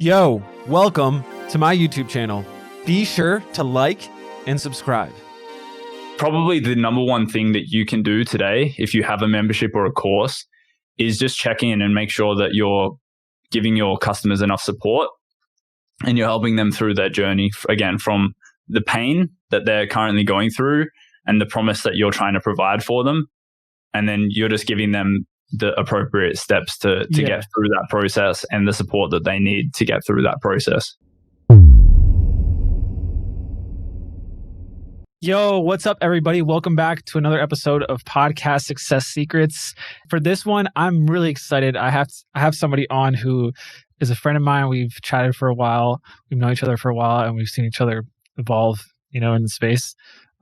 Yo, welcome to my YouTube channel. Be sure to like and subscribe. Probably the number one thing that you can do today, if you have a membership or a course, is just check in and make sure that you're giving your customers enough support and you're helping them through their journey, again, from the pain that they're currently going through and the promise that you're trying to provide for them. And then you're just giving them the appropriate steps to get through that process and the support that they need to get through that process. Yo, what's up, everybody? Welcome back to another episode of Podcast Success Secrets. For this one, I'm really excited. I have somebody on who is a friend of mine. We've chatted for a while. We've known each other for a while, and we've seen each other evolve, in the space.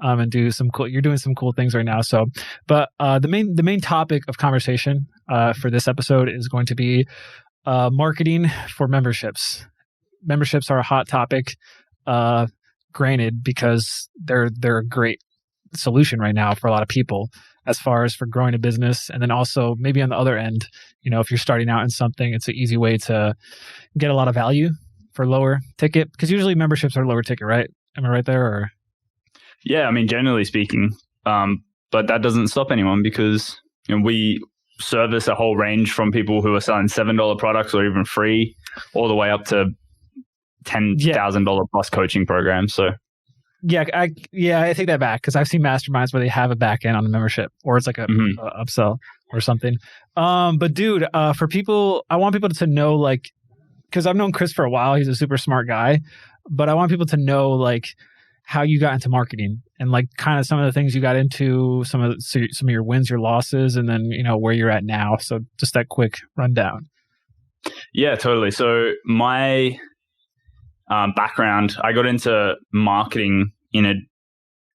And do some cool. You're doing some cool things right now. So, but the main topic of conversation for this episode is going to be marketing for memberships. Memberships are a hot topic. Granted, because they're a great solution right now for a lot of people as far as for growing a business, and then also maybe on the other end, if you're starting out in something, it's an easy way to get a lot of value for lower ticket. Because usually memberships are lower ticket, right? Am I right there? Or yeah, I mean, generally speaking, but that doesn't stop anyone because we service a whole range from people who are selling $7 products or even free, all the way up to $10,000 plus coaching programs. So I take that back because I've seen masterminds where they have a back end on the membership, or it's like a upsell or something. But dude, for people, I want people to know, because I've known Chris for a while, he's a super smart guy, but I want people to know how you got into marketing and kind of some of the things you got into, some of your wins, your losses, and then where you're at now. So just that quick rundown. Yeah, totally. So my background, I got into marketing in a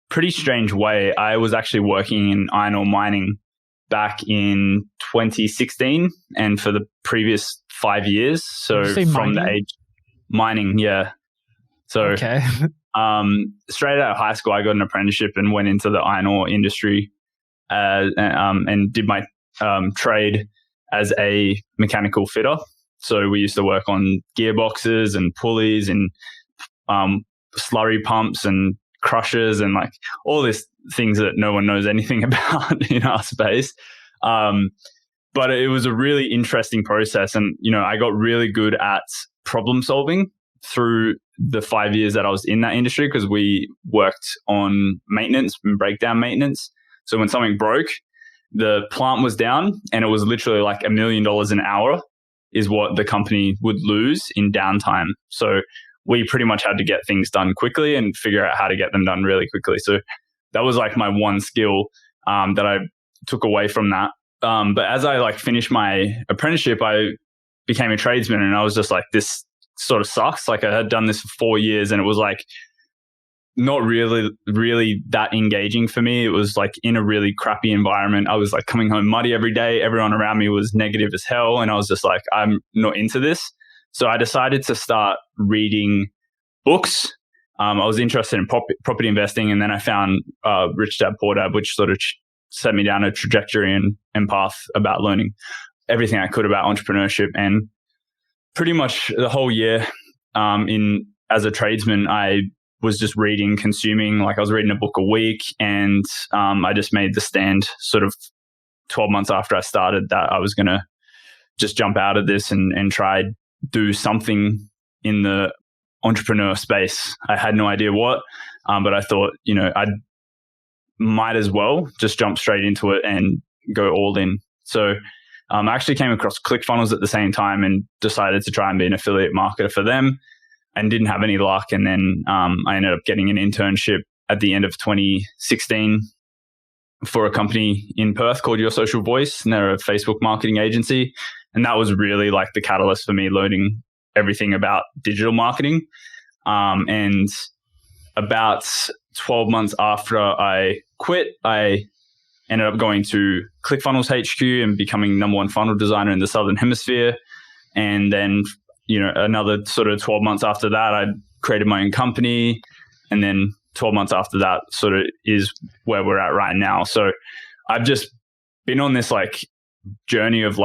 pretty strange way. I was actually working in iron ore mining back in 2016 and for the previous 5 years. So from the age mining, yeah. So okay. Straight out of high school, I got an apprenticeship and went into the iron ore industry and did my trade as a mechanical fitter. So we used to work on gearboxes and pulleys and slurry pumps and crushers and all these things that no one knows anything about in our space. But it was a really interesting process. And, I got really good at problem solving through the 5 years that I was in that industry because we worked on maintenance and breakdown maintenance. So when something broke, the plant was down and it was literally $1 million an hour is what the company would lose in downtime. So we pretty much had to get things done quickly and figure out how to get them done really quickly. So that was my one skill that I took away from that. But as I finished my apprenticeship, I became a tradesman and I was just this sort of sucks. I had done this for 4 years and it was not really that engaging for me. It was in a really crappy environment. I was coming home muddy every day. Everyone around me was negative as hell. And I was just I'm not into this. So I decided to start reading books. I was interested in property investing. And then I found Rich Dad Poor Dad, which sort of set me down a trajectory and path about learning everything I could about entrepreneurship. And pretty much the whole year as a tradesman, I was just reading, consuming, I was reading a book a week. And I just made the stand sort of 12 months after I started that I was going to just jump out of this and try do something in the entrepreneur space. I had no idea what, but I thought, I might as well just jump straight into it and go all in. So I actually came across ClickFunnels at the same time and decided to try and be an affiliate marketer for them and didn't have any luck. And then I ended up getting an internship at the end of 2016 for a company in Perth called Your Social Voice. And they're a Facebook marketing agency. And that was really the catalyst for me learning everything about digital marketing. And about 12 months after I quit, I ended up going to ClickFunnels HQ and becoming #1 funnel designer in the Southern Hemisphere. And then, another sort of 12 months after that, I created my own company. And then 12 months after that sort of is where we're at right now. So I've just been on this journey of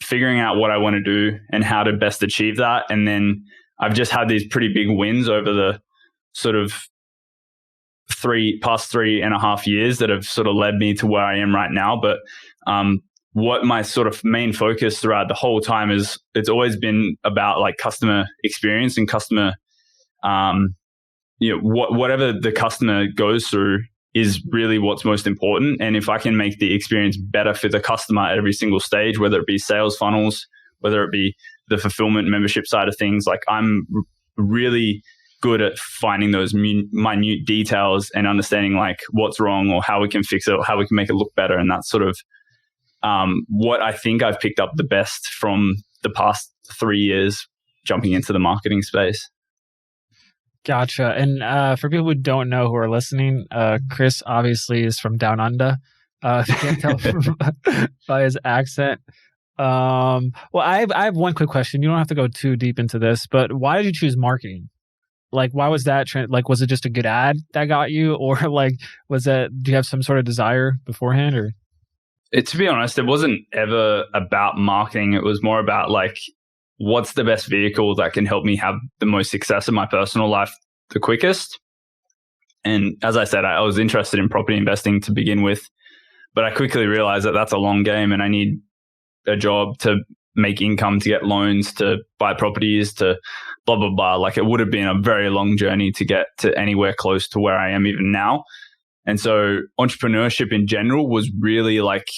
figuring out what I want to do and how to best achieve that. And then I've just had these pretty big wins over the sort of past 3.5 years that have sort of led me to where I am right now. But what my sort of main focus throughout the whole time is, it's always been about like customer experience and customer, whatever the customer goes through is really what's most important. And if I can make the experience better for the customer at every single stage, whether it be sales funnels, whether it be the fulfillment membership side of things, like I'm really good at finding those minute details and understanding like what's wrong or how we can fix it or how we can make it look better. And that's sort of what I think I've picked up the best from the past 3 years jumping into the marketing space. Gotcha. And for people who don't know who are listening, Chris obviously is from Down Under. If you can't tell by his accent. Well, I have one quick question. You don't have to go too deep into this, but why did you choose marketing? Like, why was that? Was it just a good ad that got you, or like, do you have some sort of desire beforehand, or? To be honest, it wasn't ever about marketing. It was more about like, what's the best vehicle that can help me have the most success in my personal life the quickest? And as I said, I was interested in property investing to begin with, but I quickly realized that that's a long game and I need a job to make income, to get loans, to buy properties, to blah, blah, blah. Like, it would have been a very long journey to get to anywhere close to where I am even now. And so entrepreneurship in general was really like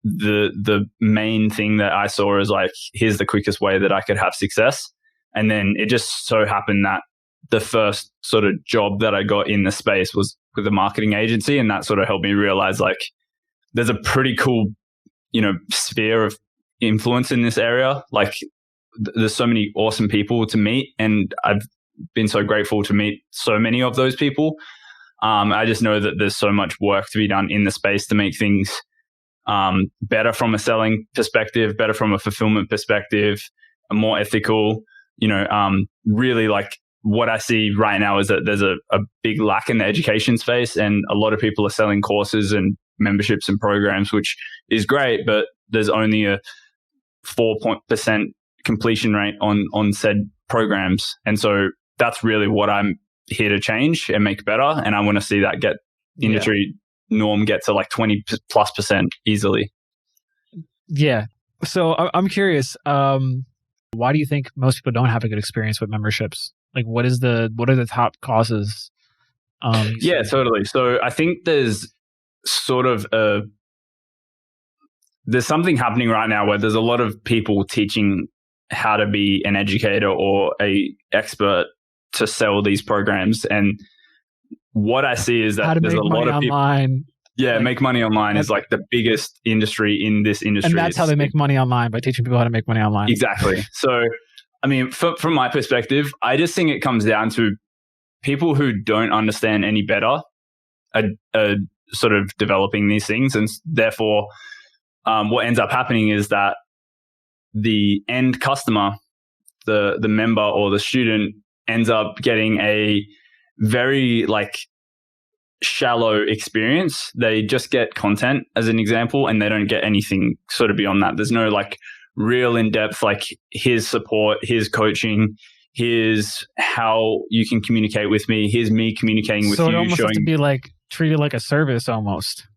the main thing that I saw as like, here's the quickest way that I could have success. And then it just so happened that the first sort of job that I got in the space was with a marketing agency. And that sort of helped me realize like, there's a pretty cool, sphere of influence in this area. Like, there's so many awesome people to meet, and I've been so grateful to meet so many of those people. I just know that there's so much work to be done in the space to make things better from a selling perspective, better from a fulfillment perspective, a more ethical, really like what I see right now is that there's a big lack in the education space, and a lot of people are selling courses and memberships and programs, which is great, but there's only a 4% completion rate on said programs. And so that's really what I'm here to change and make better. And I want to see that get industry norm get to like 20+% easily. Yeah. So I'm curious, why do you think most people don't have a good experience with memberships? Like, what are the top causes? Totally. So I think there's sort of there's something happening right now where there's a lot of people teaching how to be an educator or a expert to sell these programs. And what I see is that there's a lot of people online. Yeah, like, make money online is like the biggest industry in this industry. And that's how they make money online, by teaching people how to make money online. Exactly. So, I mean, from my perspective, I just think it comes down to people who don't understand any better are sort of developing these things. And therefore, what ends up happening is that the end customer, the member or the student, ends up getting a very like shallow experience. They just get content as an example, and they don't get anything sort of beyond that. There's no like real in-depth, like, here's support, here's coaching, here's how you can communicate with me, here's me communicating with you. So it almost has to be like treated like a service almost.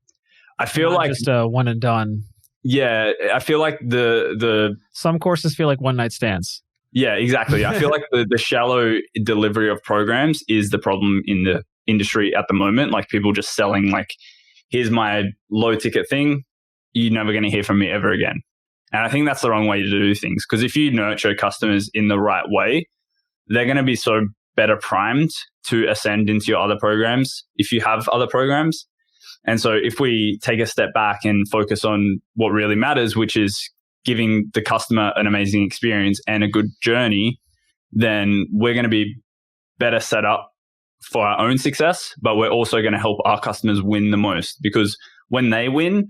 I feel not like just a one and done. Yeah, I feel like the some courses feel like one night stands. Yeah, exactly. I feel like the shallow delivery of programs is the problem in the industry at the moment. Like, people just selling like, here's my low ticket thing, you're never going to hear from me ever again. And I think that's the wrong way to do things, because if you nurture customers in the right way, they're going to be so better primed to ascend into your other programs if you have other programs. And so if we take a step back and focus on what really matters, which is giving the customer an amazing experience and a good journey, then we're going to be better set up for our own success, but we're also going to help our customers win the most, because when they win,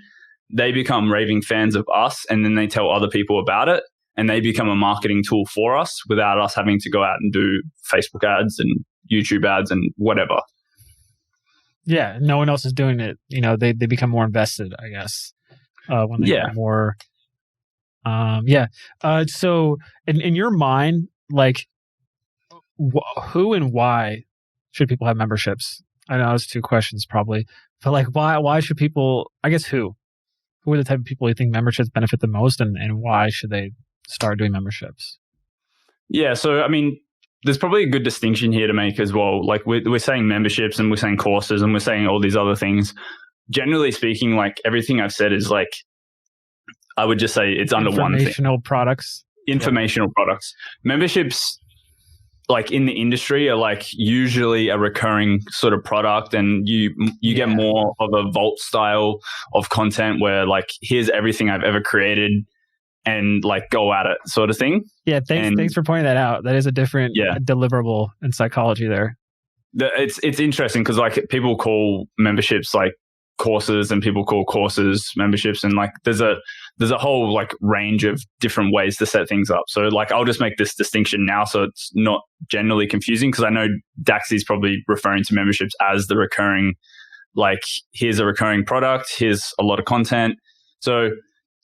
they become raving fans of us, and then they tell other people about it, and they become a marketing tool for us without us having to go out and do Facebook ads and YouTube ads and whatever. Yeah, no one else is doing it. They become more invested, I guess, when they get more Yeah. So in your mind, like who and why should people have memberships? I know it's two questions probably, but like why should people, I guess who are the type of people you think memberships benefit the most, and why should they start doing memberships? Yeah. So, I mean, there's probably a good distinction here to make as well. Like we're saying memberships and we're saying courses and we're saying all these other things. Generally speaking, like everything I've said is like, I would just say it's under one thing. Informational products. Informational products. Memberships, like in the industry, are like usually a recurring sort of product, and you get more of a vault style of content where like, here's everything I've ever created and like go at it sort of thing. Yeah, thanks for pointing that out. That is a different deliverable in psychology there. It's interesting because like people call memberships like courses and people call courses memberships, and like there's a whole like range of different ways to set things up. So like I'll just make this distinction now so it's not generally confusing, because I know Daxy's probably referring to memberships as the recurring, like here's a recurring product, here's a lot of content. So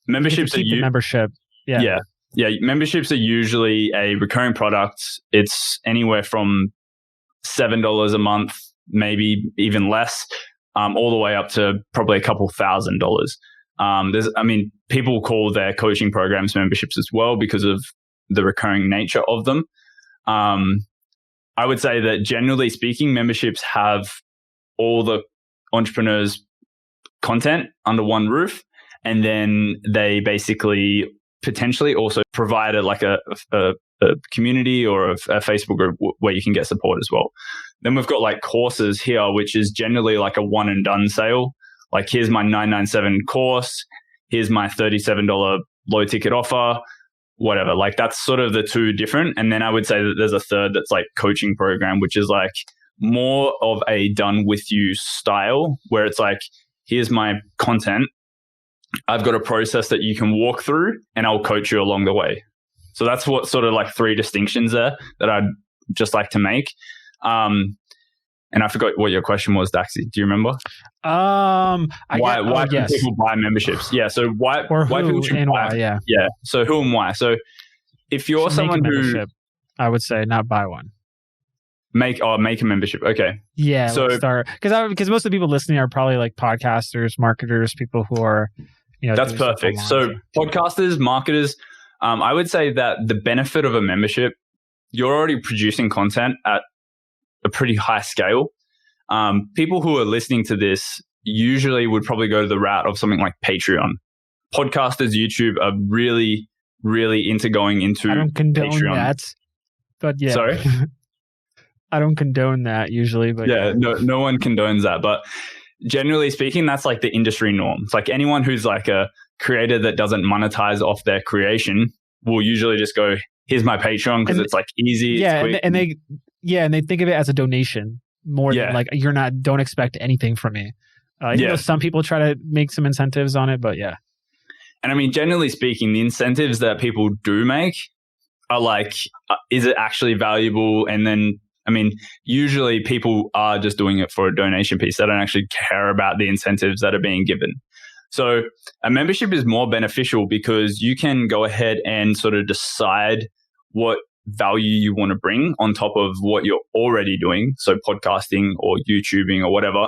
memberships are membership. Yeah. Memberships are usually a recurring product. It's anywhere from $7 a month, maybe even less, all the way up to probably a couple $1,000s. People call their coaching programs memberships as well because of the recurring nature of them. I would say that generally speaking, memberships have all the entrepreneurs' content under one roof, and then they basically potentially also provide a community or a Facebook group where you can get support as well. Then we've got like courses here, which is generally like a one and done sale. Like here's my $997 course, here's my $37 low ticket offer, whatever. Like that's sort of the two different. And then I would say that there's a third that's like coaching program, which is like more of a done with you style, where it's like, here's my content, I've got a process that you can walk through and I'll coach you along the way. So that's what sort of like three distinctions there that I'd just like to make. And I forgot what your question was, Daxy. Do you remember? Why can people buy memberships? Yeah. So why people should buy? Why, yeah. So who and why? So if you're someone who, I would say not buy one. Make a membership. Okay. Yeah. So start because most of the people listening are probably like podcasters, marketers, people who are, that's perfect. So podcasters, marketers. I would say that the benefit of a membership, you're already producing content at a pretty high scale. People who are listening to this usually would probably go to the route of something like Patreon. Podcasters, YouTube are really, really into going into I don't condone Patreon. That, but yeah. Sorry? I don't condone that usually, but yeah. No one condones that. But generally speaking, that's like the industry norm. It's like anyone who's like a creator that doesn't monetize off their creation will usually just go, here's my Patreon, because it's like easy. Yeah. It's quick. And they think of it as a donation more than like, don't expect anything from me. Even though some people try to make some incentives on it, but yeah. And I mean, generally speaking, the incentives that people do make are like, is it actually valuable? And then, I mean, usually people are just doing it for a donation piece. They don't actually care about the incentives that are being given. So a membership is more beneficial because you can go ahead and sort of decide what value you want to bring on top of what you're already doing. So podcasting or YouTubing or whatever.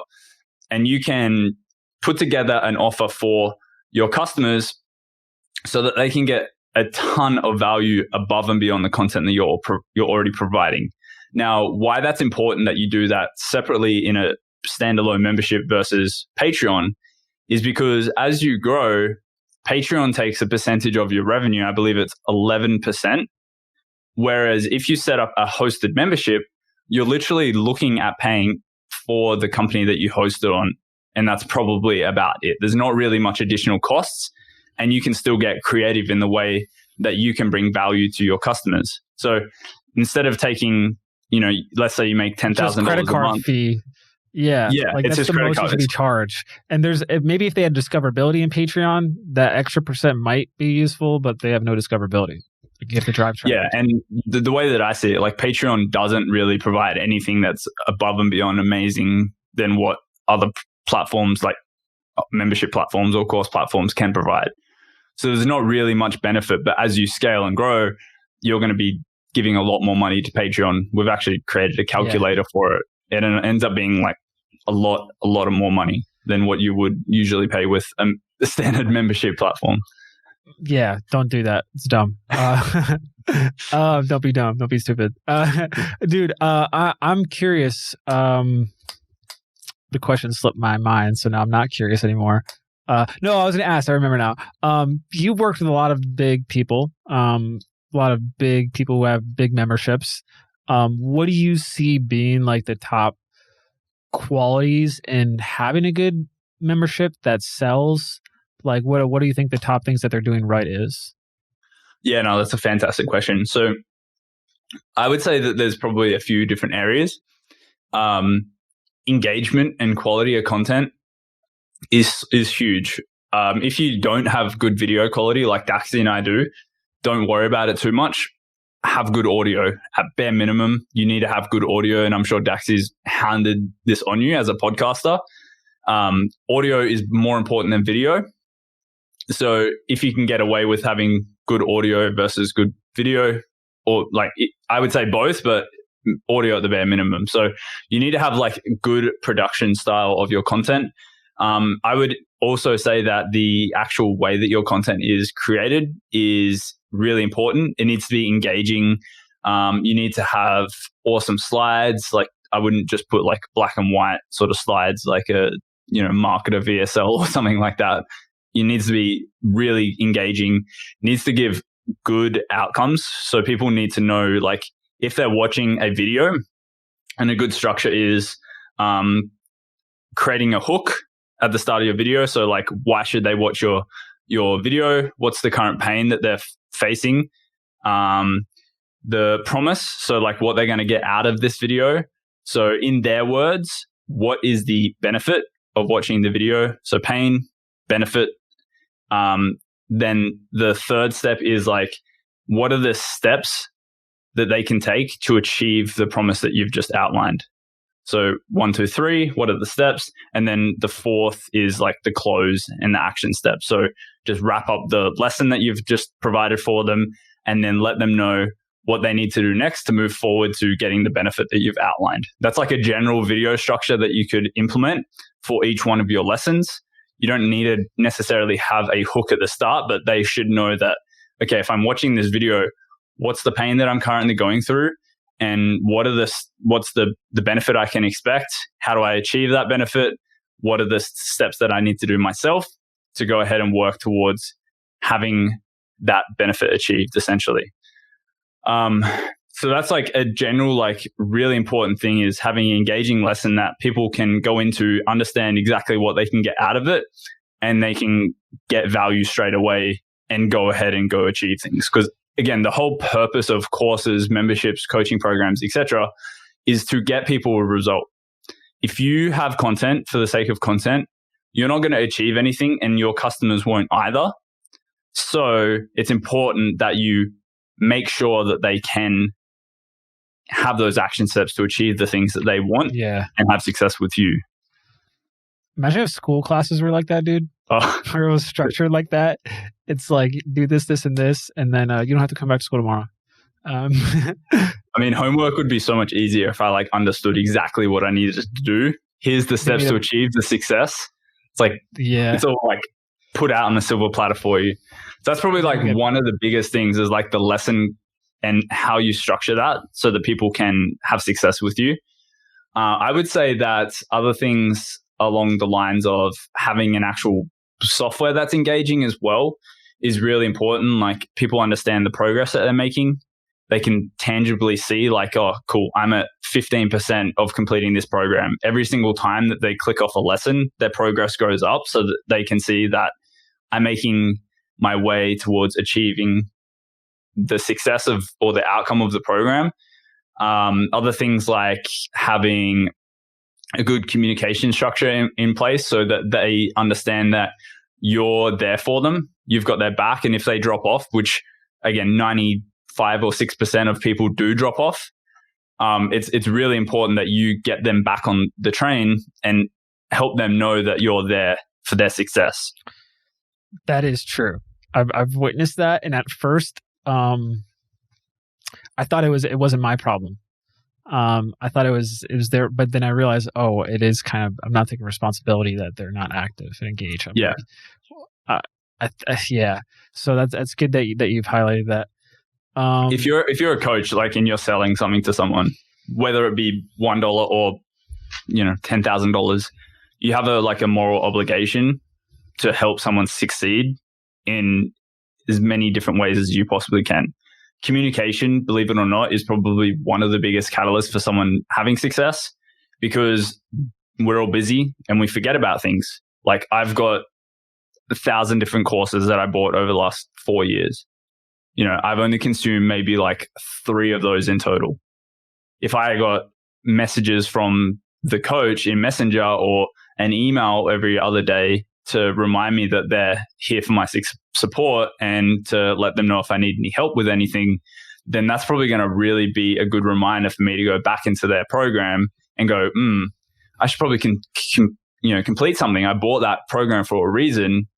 And you can put together an offer for your customers so that they can get a ton of value above and beyond the content that you're already providing. Now, why that's important that you do that separately in a standalone membership versus Patreon is because as you grow, Patreon takes a percentage of your revenue. I believe it's 11%. Whereas if you set up a hosted membership, you're literally looking at paying for the company that you host it on. And that's probably about it. There's not really much additional costs, and you can still get creative in the way that you can bring value to your customers. So instead of taking, let's say you make $10,000 a credit card month. fee. Yeah. Like that's the most you should be charged. And maybe if they had discoverability in Patreon, that extra percent might be useful, but they have no discoverability. You have to drive traffic. Yeah, and the way that I see it, like Patreon doesn't really provide anything that's above and beyond amazing than what other platforms like membership platforms or course platforms can provide. So there's not really much benefit. But as you scale and grow, you're going to be giving a lot more money to Patreon. We've actually created a calculator for it. And it ends up being like a lot of more money than what you would usually pay with a standard membership platform. Yeah, don't do that. It's dumb. Don't be dumb. Don't be stupid. Dude, I'm curious. The question slipped my mind, so now I'm not curious anymore. No, I was going to ask. I remember now. You worked with a lot of big people, a lot of big people who have big memberships. What do you see being like the top qualities in having a good membership that sells? Like, what do you think the top things that they're doing right is? Yeah, no, that's a fantastic question. So I would say that there's probably a few different areas. Engagement and quality of content is huge. If you don't have good video quality like Daxy and I do, don't worry about it too much. Have good audio. At bare minimum, you need to have good audio, and I'm sure Daxy's hounded this on you as a podcaster. Audio is more important than video. So if you can get away with having good audio versus good video, or I would say both, but audio at the bare minimum. So you need to have like good production style of your content. I would also say that the actual way that your content is created is really important. It needs to be engaging. You need to have awesome slides. Like I wouldn't just put like black and white sort of slides like a marketer VSL or something like that. It needs to be really engaging. It needs to give good outcomes. So people need to know, like, if they're watching a video, and a good structure is creating a hook at the start of your video. So like, why should they watch your video? What's the current pain that they're facing? The promise. So like what they're going to get out of this video. So in their words, what is the benefit of watching the video? So pain, benefit. Then the third step is like, what are the steps that they can take to achieve the promise that you've just outlined? So 1, 2, 3, what are the steps? And then the fourth is like the close and the action steps. So just wrap up the lesson that you've just provided for them, and then let them know what they need to do next to move forward to getting the benefit that you've outlined. That's like a general video structure that you could implement for each one of your lessons. You don't need to necessarily have a hook at the start, but they should know that, okay, if I'm watching this video, what's the pain that I'm currently going through? And what's the benefit I can expect? How do I achieve that benefit? What are the steps that I need to do myself to go ahead and work towards having that benefit achieved, essentially? So that's like a general, like really important thing, is having an engaging lesson that people can go into, understand exactly what they can get out of it, and they can get value straight away and go ahead and go achieve things. Because again, the whole purpose of courses, memberships, coaching programs, etc., is to get people a result. If you have content for the sake of content, you're not going to achieve anything, and your customers won't either. So it's important that you make sure that they can have those action steps to achieve the things that they want and have success with you. Imagine if school classes were like that, dude. Oh. Or it was structured like that. It's like, do this, this, and this, and then you don't have to come back to school tomorrow. I mean, homework would be so much easier if I like understood exactly what I needed to do. Here's the steps to achieve the success. It's like, it's all like put out on a silver platter for you. So that's probably like one of the biggest things, is like the lesson and how you structure that so that people can have success with you. I would say that other things along the lines of having an actual software that's engaging as well is really important. Like, people understand the progress that they're making. They can tangibly see like, oh, cool, I'm at 15% of completing this program. Every single time that they click off a lesson, their progress goes up, so that they can see that I'm making my way towards achieving the success of, or the outcome of the program. Other things like having a good communication structure in place, so that they understand that you're there for them. You've got their back. And if they drop off, which again, 95 or 6% of people do drop off, it's really important that you get them back on the train and help them know that you're there for their success. That is true. I've witnessed that, and at first, I thought it wasn't my problem. I thought it was there, but then I realized, oh, it is kind of, I'm not taking responsibility that they're not active and engaged. Yeah. Yeah. So that's good that you've highlighted that. If you're a coach, like, and you're selling something to someone, whether it be $1 or, $10,000, you have a moral obligation to help someone succeed in as many different ways as you possibly can. Communication, believe it or not, is probably one of the biggest catalysts for someone having success, because we're all busy and we forget about things. Like, I've got 1,000 different courses that I bought over the last 4 years. I've only consumed maybe like 3 of those in total. If I got messages from the coach in Messenger or an email every other day to remind me that they're here for my support and to let them know if I need any help with anything, then that's probably going to really be a good reminder for me to go back into their program and go, I should probably complete something. I bought that program for a reason.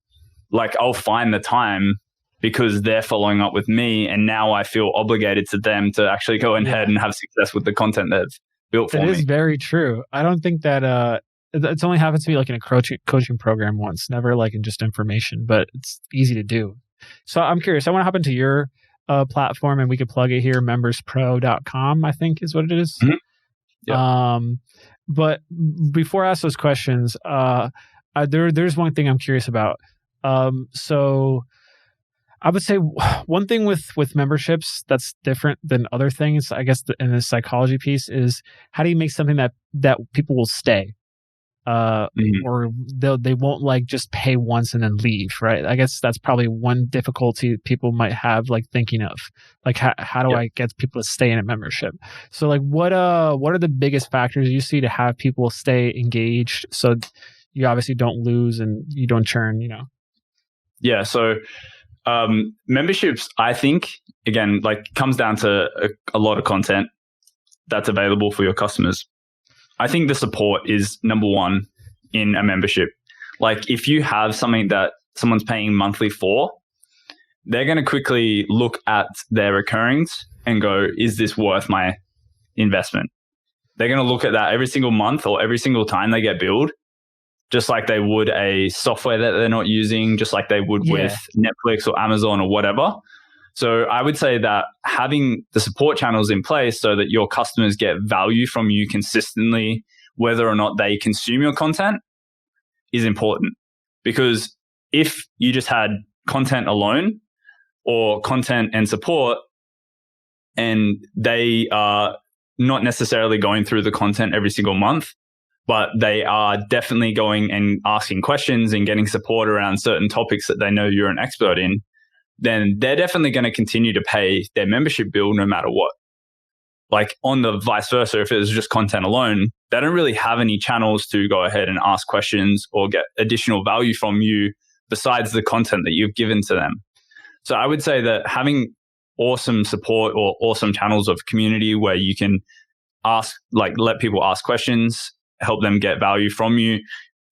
Like, I'll find the time because they're following up with me, and now I feel obligated to them to actually go ahead and have success with the content they've built for me. It is very true. I don't think that it's only happened to me like in a coaching program once, never like in just information, but it's easy to do. So I'm curious. I want to hop into your platform, and we could plug it here. memberspro.com, I think is what it is. Mm-hmm. Yeah. But before I ask those questions, there's one thing I'm curious about. So I would say one thing with memberships that's different than other things, I guess, in the psychology piece, is how do you make something that people will stay? Or they won't like just pay once and then leave, right? I guess that's probably one difficulty people might have, like thinking of like how do I get people to stay in a membership? So like what are the biggest factors you see to have people stay engaged so you obviously don't lose and you don't churn, Yeah. So memberships, I think, again, like, comes down to a lot of content that's available for your customers. I think the support is number one in a membership. Like, if you have something that someone's paying monthly for, they're going to quickly look at their recurrings and go, is this worth my investment? They're going to look at that every single month or every single time they get billed, just like they would a software that they're not using, just like they would with Netflix or Amazon or whatever. So I would say that having the support channels in place so that your customers get value from you consistently, whether or not they consume your content, is important. Because if you just had content alone or content and support, and they are not necessarily going through the content every single month, but they are definitely going and asking questions and getting support around certain topics that they know you're an expert in, then they're definitely going to continue to pay their membership bill no matter what. Like, on the vice versa, if it was just content alone, they don't really have any channels to go ahead and ask questions or get additional value from you besides the content that you've given to them. So I would say that having awesome support or awesome channels of community where you can let people ask questions, help them get value from you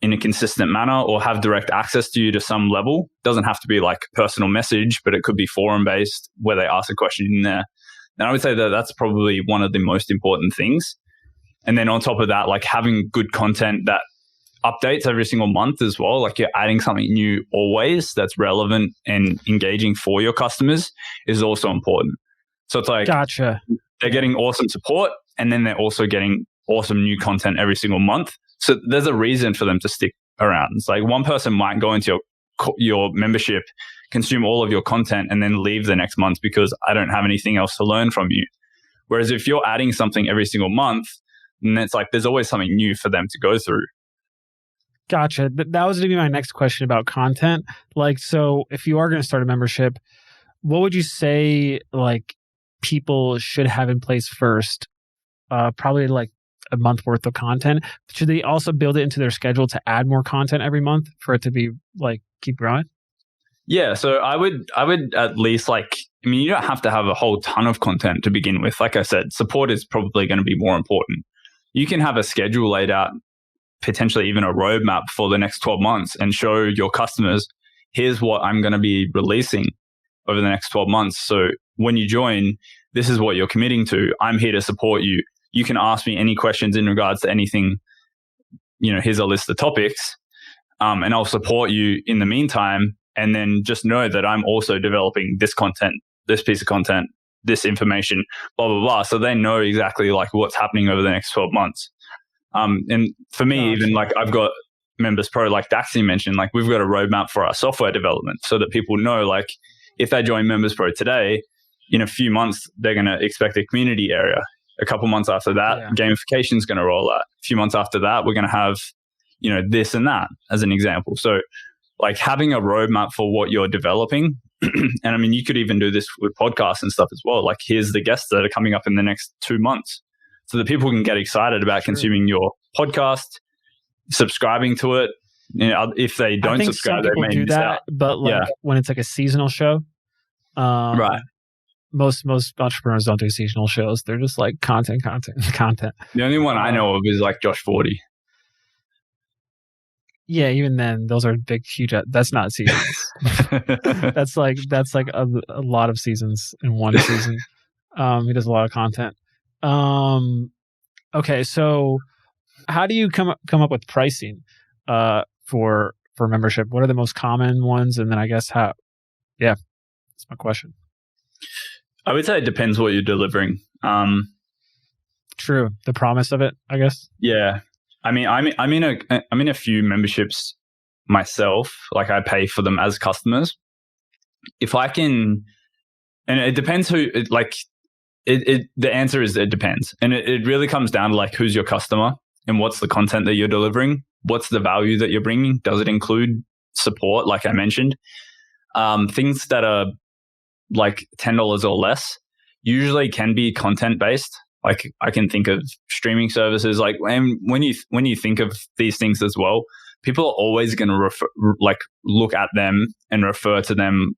in a consistent manner, or have direct access to you to some level. Doesn't have to be like personal message, but it could be forum based where they ask a question in there. And I would say that that's probably one of the most important things. And then on top of that, like, having good content that updates every single month as well. Like, you're adding something new always that's relevant and engaging for your customers is also important. So it's like, gotcha. They're getting awesome support, and then they're also getting awesome new content every single month. So there's a reason for them to stick around. It's like, one person might go into your membership, consume all of your content, and then leave the next month because I don't have anything else to learn from you. Whereas if you're adding something every single month, then it's like there's always something new for them to go through. Gotcha. That was going to be my next question about content. Like, so if you are going to start a membership, what would you say like people should have in place first? Probably like a month worth of content. Should they also build it into their schedule to add more content every month for it to be like keep growing? Yeah, so I would at least you don't have to have a whole ton of content to begin with. Like I said, support is probably going to be more important. You can have a schedule laid out, potentially even a roadmap for the next 12 months, and show your customers, here's what I'm going to be releasing over the next 12 months. So when you join, this is what you're committing to. I'm here to support you. You can ask me any questions in regards to anything. Here's a list of topics, and I'll support you in the meantime. And then just know that I'm also developing this content, this piece of content, this information, blah, blah, blah. So they know exactly like what's happening over the next 12 months. And for me, even like I've got Members Pro, like Daxy mentioned, like we've got a roadmap for our software development so that people know, like if they join Members Pro today, in a few months, they're going to expect a community area. A couple months after that, gamification is going to roll out. A few months after that, we're going to have, this and that as an example. So like having a roadmap for what you're developing. And I mean, you could even do this with podcasts and stuff as well. Like here's the guests that are coming up in the next 2 months so that people can get excited about consuming your podcast, subscribing to it. If they don't subscribe, they may do miss that. out. But like when it's like a seasonal show, right. Most entrepreneurs don't do seasonal shows. They're just like content. The only one I know of is like Josh 40. Yeah, even then, those are big, huge. That's not seasons. that's like a lot of seasons in one season. He does a lot of content. Okay, so how do you come up with pricing for membership? What are the most common ones? And then I guess how? Yeah, that's my question. I would say it depends what you're delivering. True, the promise of it, I guess. Yeah. I mean, I'm in a few memberships myself. Like I pay for them as customers. If I can, and it depends who. The answer is it depends, and it really comes down to like who's your customer and what's the content that you're delivering. What's the value that you're bringing? Does it include support? Like I mentioned, things that are like $10 or less usually can be content based. Like I can think of streaming services. Like when you think of these things as well, people are always going to look at them and refer to them,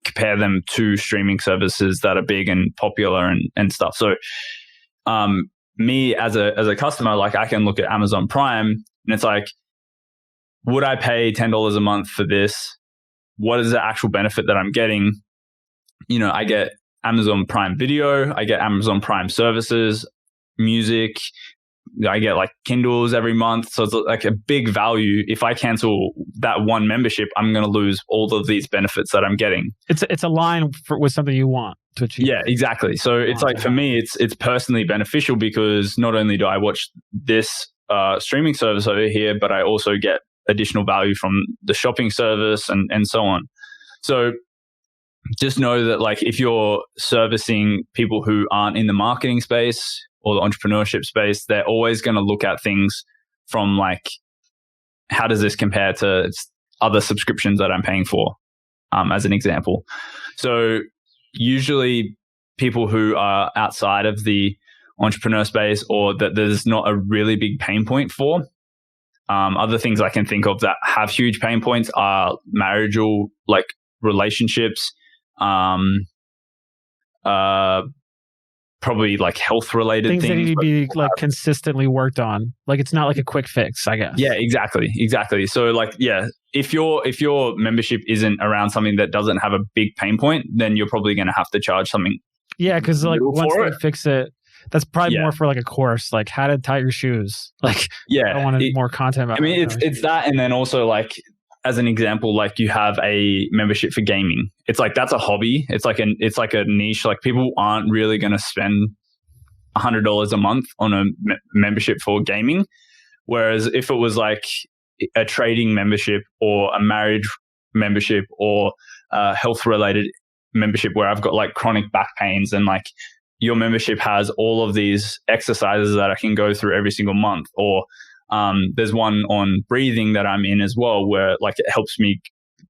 compare them to streaming services that are big and popular and stuff. So, me as a customer, like I can look at Amazon Prime and it's like, would I pay $10 a month for this? What is the actual benefit that I'm getting? I get Amazon Prime Video, I get Amazon Prime services, music, I get like Kindles every month. So it's like a big value. If I cancel that one membership, I'm going to lose all of these benefits that I'm getting. It's a line with something you want to achieve. Yeah, exactly. So it's like for me, it's personally beneficial because not only do I watch this streaming service over here, but I also get additional value from the shopping service and so on. So just know that like if you're servicing people who aren't in the marketing space or the entrepreneurship space, they're always going to look at things from like, how does this compare to other subscriptions that I'm paying for, as an example. So usually people who are outside of the entrepreneur space or that there's not a really big pain point for, other things I can think of that have huge pain points are marital like relationships, probably like health related things that need to be like consistently worked on. Like it's not like a quick fix, I guess. Yeah, exactly. So like, yeah, if your membership isn't around something that doesn't have a big pain point, then you're probably going to have to charge something. Yeah, because like once they fix it, that's probably more for like a course, like how to tie your shoes. Like, I wanted more content about. I mean, it's that, and then also like as an example, like you have a membership for gaming. It's like that's a hobby. It's like a niche. Like people aren't really going to spend $100 a month on a membership for gaming. Whereas if it was like a trading membership or a marriage membership or a health related membership where I've got like chronic back pains and like your membership has all of these exercises that I can go through every single month, or there's one on breathing that I'm in as well, where like it helps me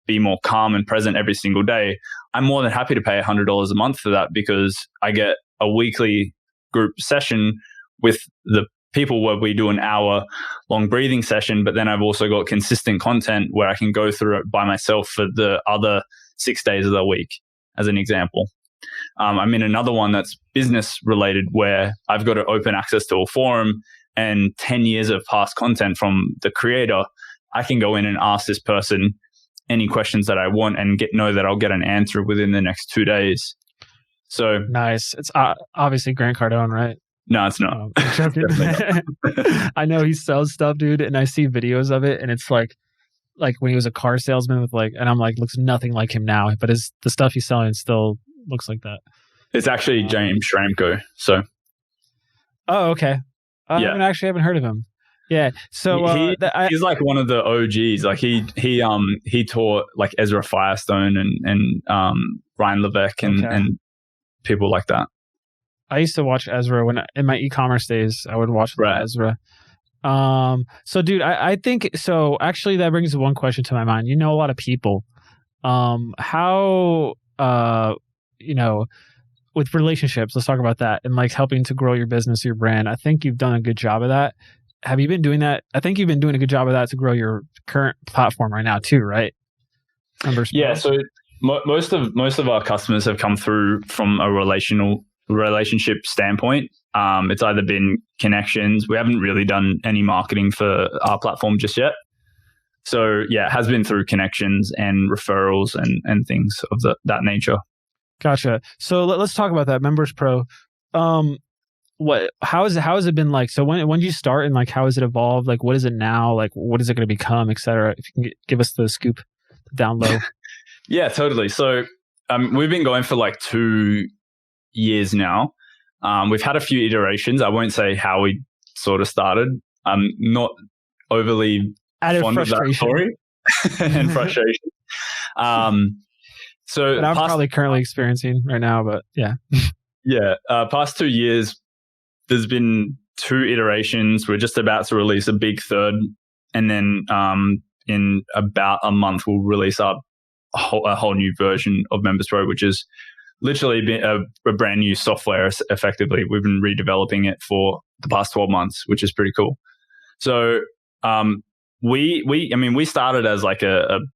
be more calm and present every single day. I'm more than happy to pay $100 a month for that because I get a weekly group session with the people where we do an hour-long breathing session, but then I've also got consistent content where I can go through it by myself for the other 6 days of the week, as an example. I'm in another one that's business related where I've got open access to a forum and 10 years of past content from the creator. I can go in and ask this person any questions that I want and know that I'll get an answer within the next 2 days. So nice. It's obviously Grant Cardone, right? No, it's not. I know he sells stuff, dude, and I see videos of it, and it's like when he was a car salesman with and I'm like, looks nothing like him now, but the stuff he's selling still looks like that. It's actually James Schramko. So, oh, okay. I haven't heard of him. Yeah. So he's like one of the OGs. Like he taught like Ezra Firestone and Ryan Levesque and people like that. I used to watch Ezra in my e-commerce days. I would watch Ezra. So dude, I think so. Actually, that brings one question to my mind. You know a lot of people. How with relationships, let's talk about that, and like helping to grow your business, your brand. I think you've done a good job of that. Have you been doing that? I think you've been doing a good job of that to grow your current platform right now too, right? Yeah. So most of our customers have come through from a relationship standpoint. It's either been connections. We haven't really done any marketing for our platform just yet. So yeah, it has been through connections and referrals and things of that nature. Gotcha. So let's talk about that Members Pro. How has it been like? So when did you start, and like how has it evolved? Like what is it now? Like what is it going to become, et cetera? If you can give us the scoop, down low. Yeah, totally. So we've been going for like 2 years now. We've had a few iterations. I won't say how we sort of started. I'm not overly fond of that story and frustration. So I'm probably currently experiencing right now, but yeah. Yeah. Past 2 years, there's been 2 iterations. We're just about to release a big third. And then in about a month, we'll release a whole new version of Members Pro, which is literally been a brand new software. Effectively, we've been redeveloping it for the past 12 months, which is pretty cool. So we started as like an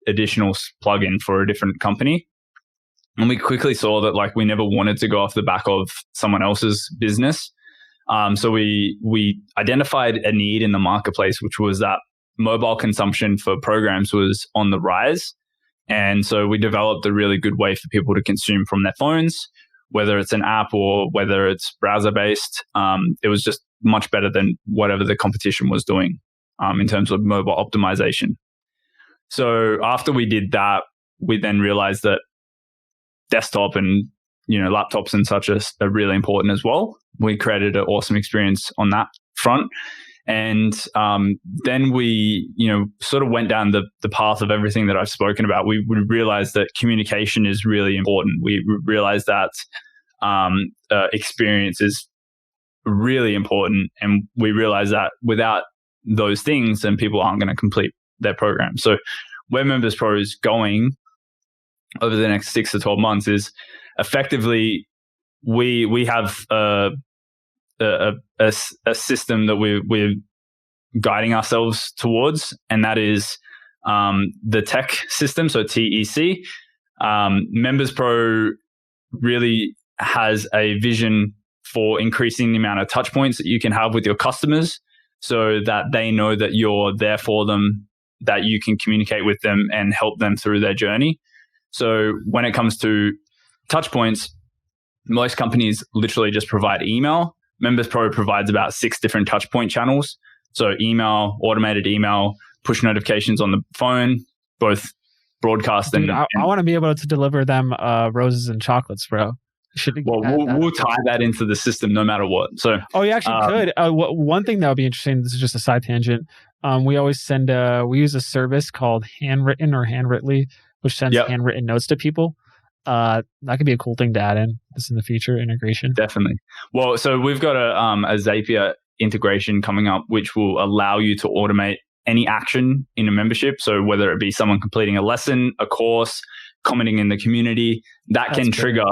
additional plugin for a different company, and we quickly saw that like we never wanted to go off the back of someone else's business. So we identified a need in the marketplace, which was that mobile consumption for programs was on the rise. And so we developed a really good way for people to consume from their phones, whether it's an app or whether it's browser-based. It was just much better than whatever the competition was doing in terms of mobile optimization. So after we did that, we then realized that desktop and laptops and such are really important as well. We created an awesome experience on that front. And then we, sort of went down the path of everything that I've spoken about. We realized that communication is really important. We realized that experience is really important. And we realized that without those things, then people aren't going to complete their program. So where Members Pro is going over the next 6 to 12 months is effectively we have a system that we're guiding ourselves towards, and that is the tech system, so TEC. Members Pro really has a vision for increasing the amount of touch points that you can have with your customers so that they know that you're there for them, that you can communicate with them and help them through their journey. So when it comes to touch points, most companies literally just provide email. Members Pro provides about 6 different touch point channels. So email, automated email, push notifications on the phone, both broadcast and... I want to be able to deliver them roses and chocolates, bro. We'll tie that into the system no matter what. So, you actually could. One thing that would be interesting, this is just a side tangent. We always send, we use a service called Handwritten or Handwritly, which sends handwritten notes to people. That could be a cool thing to add in the future integration. Definitely. Well, so we've got a Zapier integration coming up, which will allow you to automate any action in a membership. So whether it be someone completing a lesson, a course, commenting in the community, that can trigger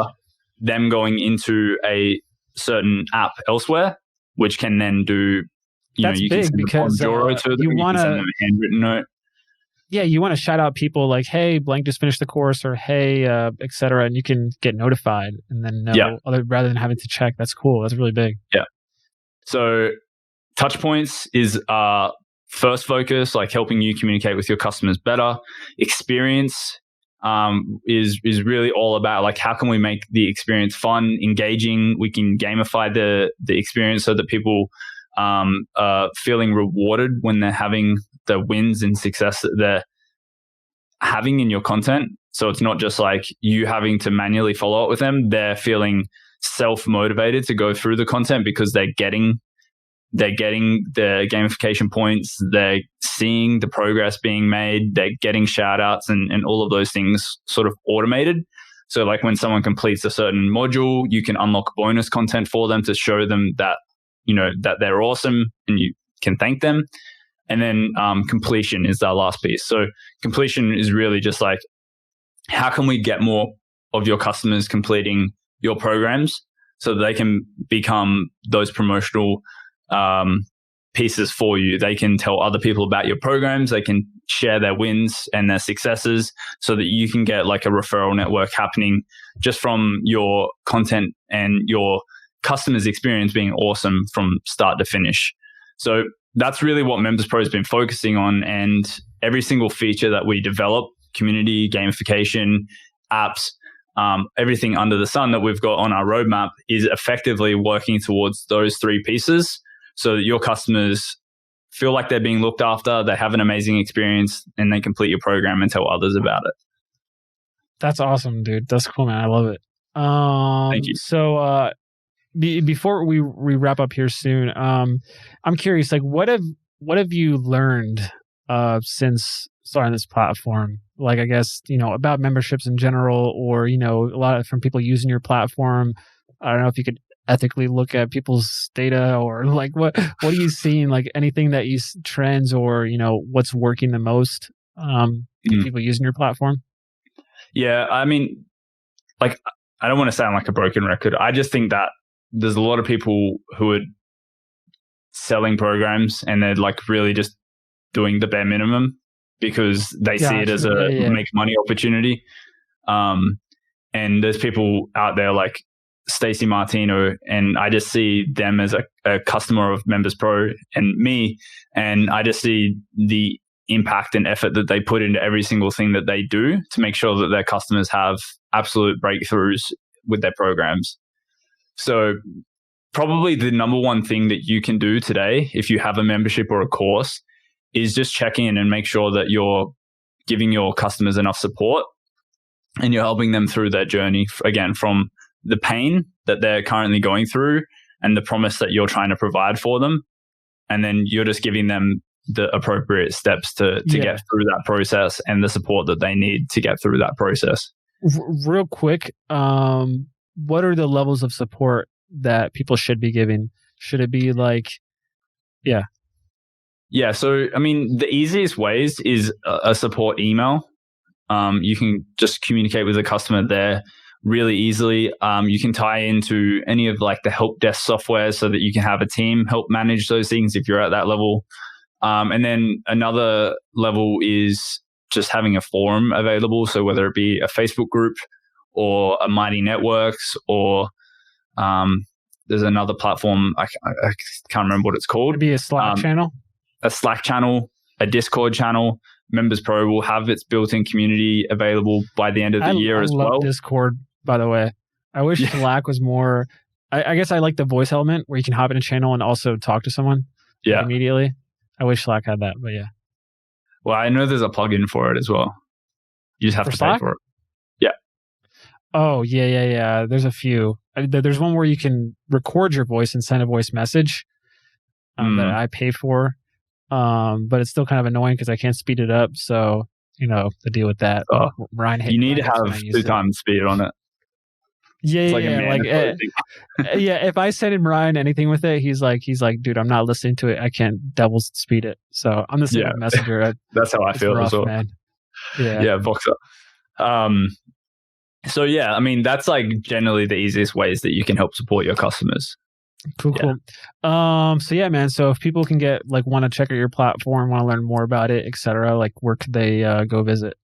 them going into a certain app elsewhere, which can then do, you can send because you want to send them a handwritten note. Yeah, you want to shout out people like, hey, blank just finished the course, or hey, et cetera, and you can get notified and then know rather than having to check. That's cool. That's really big. Yeah. So touch points is first focus, like helping you communicate with your customers better. Experience is really all about like how can we make the experience fun, engaging. We can gamify the experience so that people are feeling rewarded when they're having the wins and success that they're having in your content. So it's not just like you having to manually follow up with them. They're feeling self-motivated to go through the content because they're getting the gamification points, they're seeing the progress being made, they're getting shout outs and all of those things sort of automated. So like when someone completes a certain module, you can unlock bonus content for them to show them that, you know, that they're awesome and you can thank them. And then completion is our last piece. So completion is really just like, how can we get more of your customers completing your programs so that they can become those promotional pieces for you. They can tell other people about your programs. They can share their wins and their successes so that you can get like a referral network happening just from your content and your customers' experience being awesome from start to finish. So that's really what Members Pro has been focusing on. And every single feature that we develop, community, gamification, apps, everything under the sun that we've got on our roadmap is effectively working towards those three pieces so that your customers feel like they're being looked after, they have an amazing experience, and they complete your program and tell others about it. That's awesome, dude. That's cool, man. I love it. Thank you. So before we wrap up here soon, I'm curious, like what have you learned since starting this platform? Like, I guess, you know, about memberships in general, or, you know, a lot from people using your platform. I don't know if you could ethically look at people's data, or like what are you seeing, like anything that you trends, or, you know, what's working the most people using your platform? Yeah, I mean, like, I don't want to sound like a broken record. I just think that there's a lot of people who are selling programs and they're like really just doing the bare minimum because they see it as a make money opportunity. And there's people out there like Stacey Martino, and I just see them as a customer of Members Pro and me, and I just see the impact and effort that they put into every single thing that they do to make sure that their customers have absolute breakthroughs with their programs. So probably the number one thing that you can do today, if you have a membership or a course, is just check in and make sure that you're giving your customers enough support and you're helping them through their journey, again, from the pain that they're currently going through and the promise that you're trying to provide for them. And then you're just giving them the appropriate steps to get through that process and the support that they need to get through that process. Real quick, what are the levels of support that people should be giving? Should it be like, Yeah. So, I mean, the easiest ways is a support email. You can just communicate with the customer there really easily. You can tie into any of like the help desk software so that you can have a team help manage those things if you're at that level. And then another level is just having a forum available. So whether it be a Facebook group or a Mighty Networks, or there's another platform, I can't remember what it's called. It'd be a Slack channel? A Slack channel, a Discord channel. Members Pro will have its built-in community available by the end of the year as well. I love Discord, by the way. I wish Slack was more... I guess I like the voice element where you can hop in a channel and also talk to someone immediately. I wish Slack had that, but yeah. Well, I know there's a plugin for it as well. You just have to Slack? pay for it. Yeah. Oh, yeah. There's a few. There's one where you can record your voice and send a voice message that I pay for. But it's still kind of annoying because I can't speed it up. So, you know, the deal with that. Ryan hates you need to have 2 times speed on it. If I send him Ryan anything with it, he's like, dude, I'm not listening to it. I can't double speed it. So I'm the same with Messenger. That's how I feel rough, as well. Man. Yeah, Boxer. So yeah, I mean, that's like generally the easiest ways that you can help support your customers. Cool. So yeah, man. So if people can want to check out your platform, want to learn more about it, etc., like where could they go visit?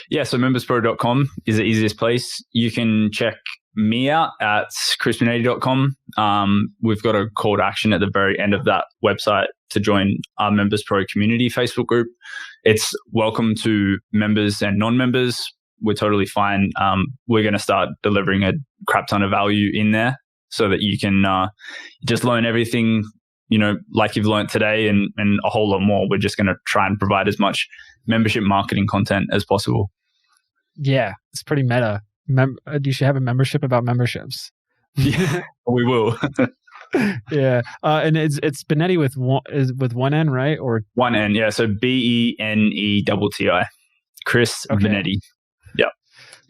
Yeah, so memberspro.com is the easiest place. You can check me out at chrisbenetti.com. We've got a call to action at the very end of that website to join our Members Pro community Facebook group. It's welcome to members and non-members. We're totally fine. We're going to start delivering a crap ton of value in there so that you can just learn everything, like you've learned today and a whole lot more. We're just going to try and provide as much membership marketing content as possible. Yeah, it's pretty meta. You should have a membership about memberships. Yeah, we will. Yeah, and it's Benetti with one N, right? Or one N, yeah. So BENETTI, Chris Benetti. Yeah,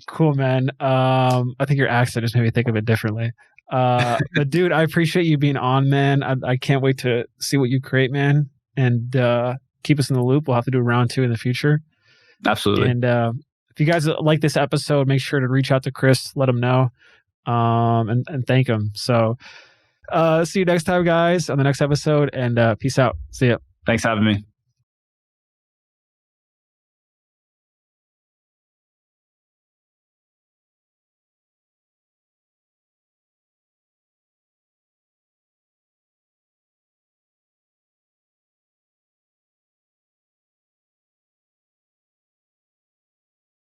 cool, man. I think your accent just made me think of it differently. But dude, I appreciate you being on, man. I can't wait to see what you create, man, and keep us in the loop. We'll have to do a round 2 in the future. Absolutely. And if you guys like this episode, make sure to reach out to Chris, let him know, and thank him. So see you next time, guys, on the next episode, and peace out. See ya. Thanks for having me.